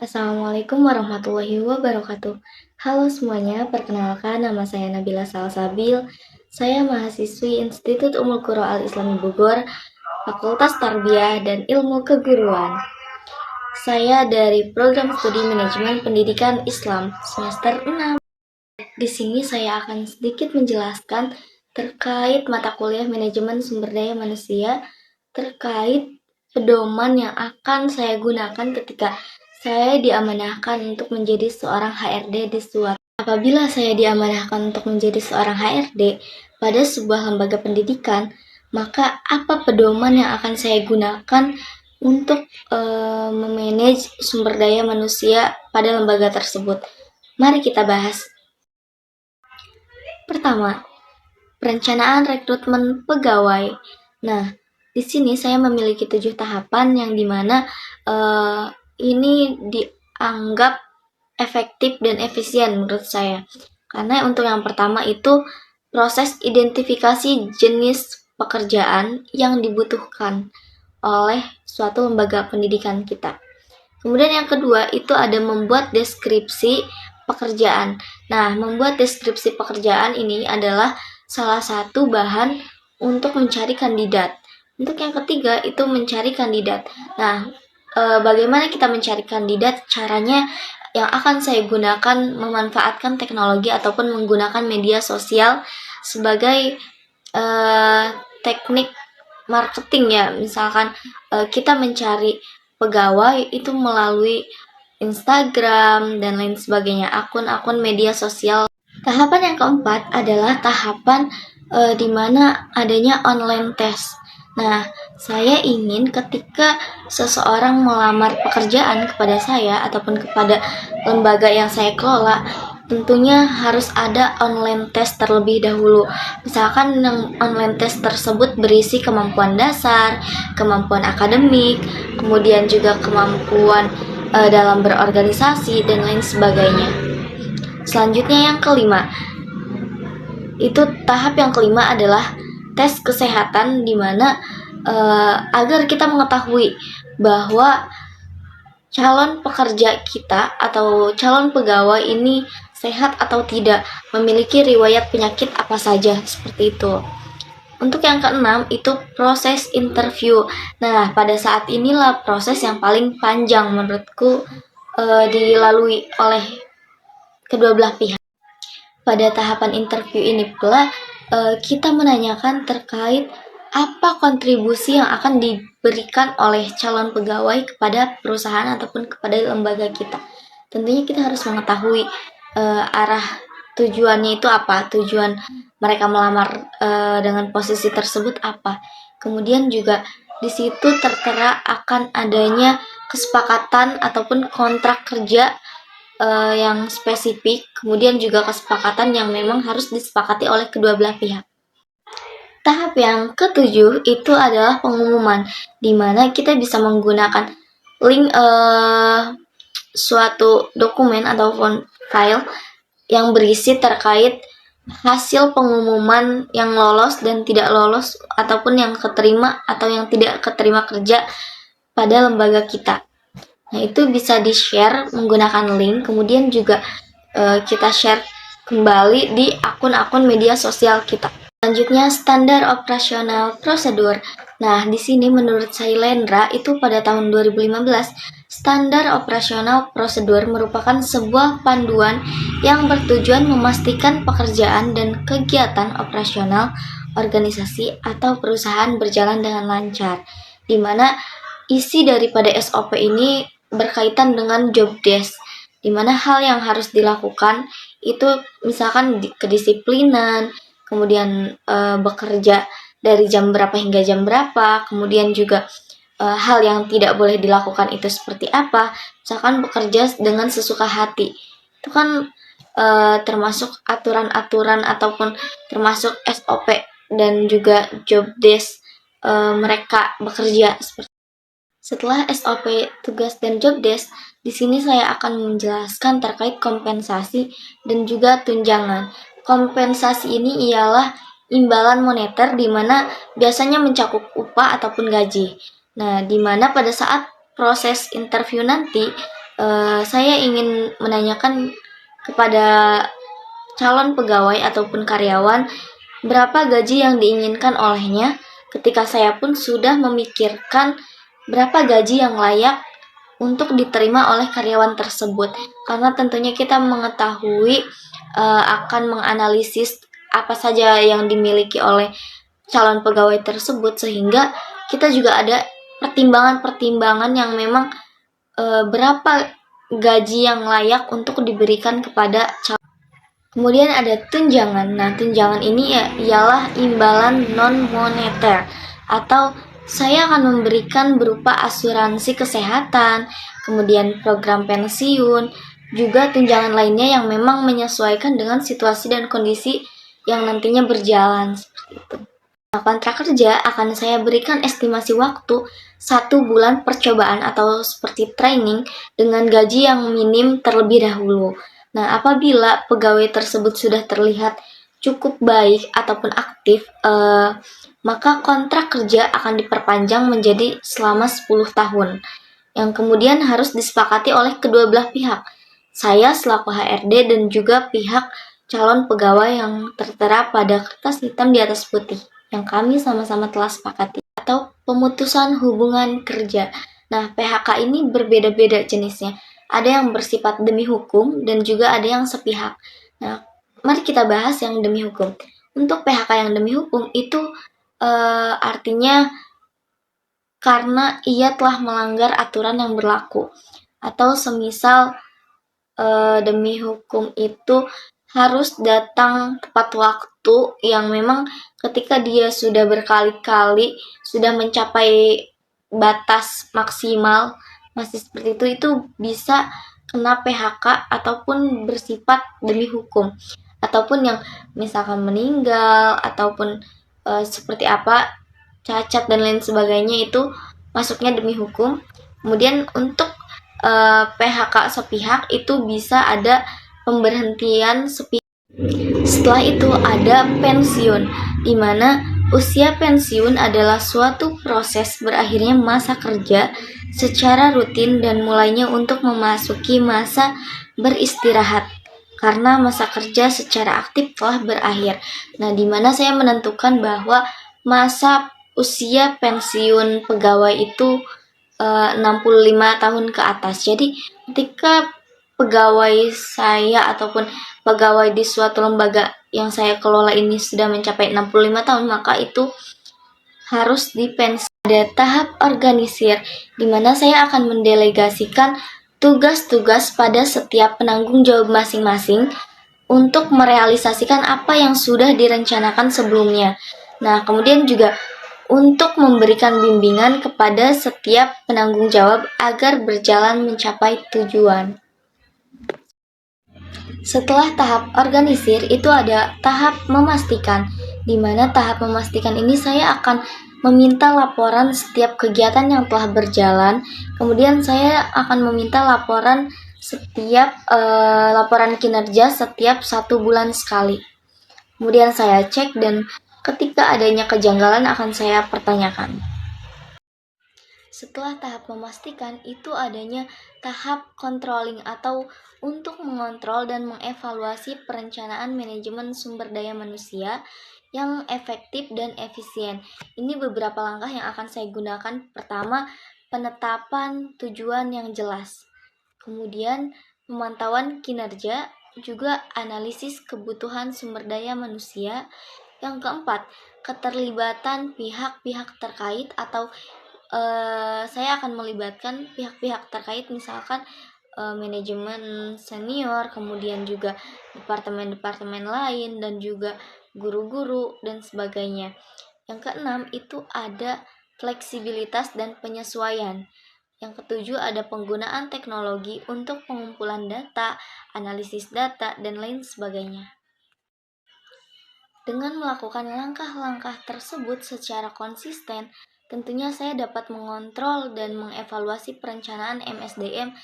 Assalamualaikum warahmatullahi wabarakatuh. Halo semuanya, perkenalkan nama saya Nabila Salsabil. Saya mahasiswi Institut Ummul Qura Al-Islami Bogor, Fakultas Tarbiyah dan Ilmu Keguruan. Saya dari Program Studi Manajemen Pendidikan Islam semester 6. Di sini saya akan sedikit menjelaskan terkait mata kuliah Manajemen Sumber Daya Manusia terkait pedoman yang akan saya gunakan ketika saya diamanahkan untuk menjadi seorang HRD di suatu. Apabila saya diamanahkan untuk menjadi seorang HRD pada sebuah lembaga pendidikan, maka apa pedoman yang akan saya gunakan untuk memanage sumber daya manusia pada lembaga tersebut? Mari kita bahas. Pertama, perencanaan rekrutmen pegawai. Nah, di sini saya memiliki 7 tahapan yang dimana ini dianggap efektif dan efisien menurut saya. Karena untuk yang pertama itu proses identifikasi jenis pekerjaan yang dibutuhkan oleh suatu lembaga pendidikan kita. Kemudian yang kedua itu ada membuat deskripsi pekerjaan. Nah, membuat deskripsi pekerjaan ini adalah salah satu bahan untuk mencari kandidat. Untuk yang ketiga itu mencari kandidat. Nah, bagaimana kita mencari kandidat? Caranya yang akan saya gunakan memanfaatkan teknologi ataupun menggunakan media sosial sebagai teknik marketing ya. Misalkan kita mencari pegawai itu melalui Instagram dan lain sebagainya, akun-akun media sosial. Tahapan yang keempat adalah tahapan di mana adanya online test. Nah, saya ingin ketika seseorang melamar pekerjaan kepada saya ataupun kepada lembaga yang saya kelola, tentunya harus ada online test terlebih dahulu. Misalkan yang online test tersebut berisi kemampuan dasar, kemampuan akademik, kemudian juga kemampuan dalam berorganisasi dan lain sebagainya. Selanjutnya yang kelima, itu tahap yang kelima adalah tes kesehatan, di mana agar kita mengetahui bahwa calon pekerja kita atau calon pegawai ini sehat atau tidak, memiliki riwayat penyakit apa saja, seperti itu. Untuk yang keenam itu proses interview. Nah, pada saat inilah proses yang paling panjang menurutku dilalui oleh kedua belah pihak. Pada tahapan interview ini pula kita menanyakan terkait apa kontribusi yang akan diberikan oleh calon pegawai kepada perusahaan ataupun kepada lembaga kita. Tentunya kita harus mengetahui arah tujuannya itu apa, tujuan mereka melamar dengan posisi tersebut apa. Kemudian juga di situ tertera akan adanya kesepakatan ataupun kontrak kerja yang spesifik, kemudian juga kesepakatan yang memang harus disepakati oleh kedua belah pihak. Tahap yang ketujuh itu adalah pengumuman, di mana kita bisa menggunakan link suatu dokumen ataupun file yang berisi terkait hasil pengumuman yang lolos dan tidak lolos, ataupun yang keterima atau yang tidak keterima kerja pada lembaga kita. Nah, itu bisa di-share menggunakan link, kemudian juga kita share kembali di akun-akun media sosial kita. Selanjutnya, standar operasional prosedur. Nah, di sini menurut Sailendra itu pada tahun 2015, standar operasional prosedur merupakan sebuah panduan yang bertujuan memastikan pekerjaan dan kegiatan operasional organisasi atau perusahaan berjalan dengan lancar, di mana isi daripada SOP ini berkaitan dengan job desk, di mana hal yang harus dilakukan itu misalkan kedisiplinan, kemudian bekerja dari jam berapa hingga jam berapa, kemudian juga hal yang tidak boleh dilakukan itu seperti apa, misalkan bekerja dengan sesuka hati, itu kan termasuk aturan-aturan ataupun termasuk SOP dan juga job desk mereka bekerja. Setelah SOP tugas dan job desk, di sini saya akan menjelaskan terkait kompensasi dan juga tunjangan. Kompensasi ini ialah imbalan moneter di mana biasanya mencakup upah ataupun gaji. Nah, di mana pada saat proses interview nanti saya ingin menanyakan kepada calon pegawai ataupun karyawan berapa gaji yang diinginkan olehnya, ketika saya pun sudah memikirkan berapa gaji yang layak untuk diterima oleh karyawan tersebut. Karena tentunya kita mengetahui akan menganalisis apa saja yang dimiliki oleh calon pegawai tersebut, sehingga kita juga ada pertimbangan-pertimbangan yang memang berapa gaji yang layak untuk diberikan kepada calon. Kemudian ada tunjangan. Nah, tunjangan ini ialah imbalan non-moneter atau saya akan memberikan berupa asuransi kesehatan, kemudian program pensiun, juga tunjangan lainnya yang memang menyesuaikan dengan situasi dan kondisi yang nantinya berjalan seperti itu. Nah, kontrak kerja akan saya berikan estimasi waktu 1 bulan percobaan atau seperti training dengan gaji yang minim terlebih dahulu. Nah, apabila pegawai tersebut sudah terlihat cukup baik ataupun aktif, maka kontrak kerja akan diperpanjang menjadi selama 10 tahun, yang kemudian harus disepakati oleh kedua belah pihak. Saya selaku HRD dan juga pihak calon pegawai yang tertera pada kertas hitam di atas putih, yang kami sama-sama telah sepakati, atau pemutusan hubungan kerja. Nah, PHK ini berbeda-beda jenisnya. Ada yang bersifat demi hukum dan juga ada yang sepihak. Nah, mari kita bahas yang demi hukum. Untuk PHK yang demi hukum itu artinya karena ia telah melanggar aturan yang berlaku. Atau semisal demi hukum itu harus datang tepat waktu, yang memang ketika dia sudah berkali-kali sudah mencapai batas maksimal masih seperti itu bisa kena PHK ataupun bersifat demi hukum, ataupun yang misalkan meninggal ataupun seperti apa, cacat dan lain sebagainya, itu masuknya demi hukum. Kemudian untuk PHK sepihak itu bisa ada pemberhentian sepihak. Setelah itu ada pensiun, di mana usia pensiun adalah suatu proses berakhirnya masa kerja secara rutin dan mulainya untuk memasuki masa beristirahat karena masa kerja secara aktif telah berakhir. Nah, di mana saya menentukan bahwa masa usia pensiun pegawai itu 65 tahun ke atas. Jadi ketika pegawai saya ataupun pegawai di suatu lembaga yang saya kelola ini sudah mencapai 65 tahun, maka itu harus dipensiun. Ada tahap organisir, di mana saya akan mendelegasikan tugas-tugas pada setiap penanggung jawab masing-masing untuk merealisasikan apa yang sudah direncanakan sebelumnya. Nah, kemudian juga untuk memberikan bimbingan kepada setiap penanggung jawab agar berjalan mencapai tujuan. Setelah tahap organisir, itu ada tahap memastikan, di mana tahap memastikan ini saya akan meminta laporan setiap kegiatan yang telah berjalan. Kemudian saya akan meminta laporan setiap laporan kinerja setiap 1 bulan sekali. Kemudian saya cek dan ketika adanya kejanggalan akan saya pertanyakan. Setelah tahap memastikan, itu adanya tahap controlling atau untuk mengontrol dan mengevaluasi perencanaan manajemen sumber daya manusia yang efektif dan efisien. Ini beberapa langkah yang akan saya gunakan. Pertama, penetapan tujuan yang jelas. Kemudian, pemantauan kinerja, juga analisis kebutuhan sumber daya manusia. Yang keempat, keterlibatan pihak-pihak terkait atau saya akan melibatkan pihak-pihak terkait, misalkan manajemen senior, kemudian juga departemen-departemen lain, dan juga guru-guru dan sebagainya. Yang keenam itu ada fleksibilitas dan penyesuaian. Yang ketujuh ada penggunaan teknologi untuk pengumpulan data, analisis data, dan lain sebagainya. Dengan melakukan langkah-langkah tersebut secara konsisten, tentunya saya dapat mengontrol dan mengevaluasi perencanaan MSDM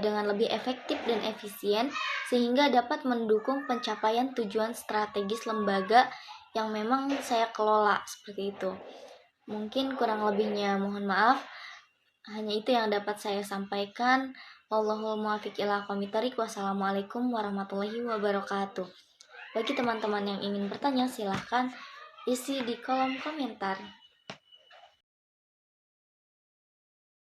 dengan lebih efektif dan efisien, sehingga dapat mendukung pencapaian tujuan strategis lembaga yang memang saya kelola seperti itu. Mungkin kurang lebihnya mohon maaf. Hanya itu yang dapat saya sampaikan. Wallahul muwaffiq ila aqwamit thoriq. Wassalamualaikum warahmatullahi wabarakatuh. Bagi teman-teman yang ingin bertanya, silahkan isi di kolom komentar.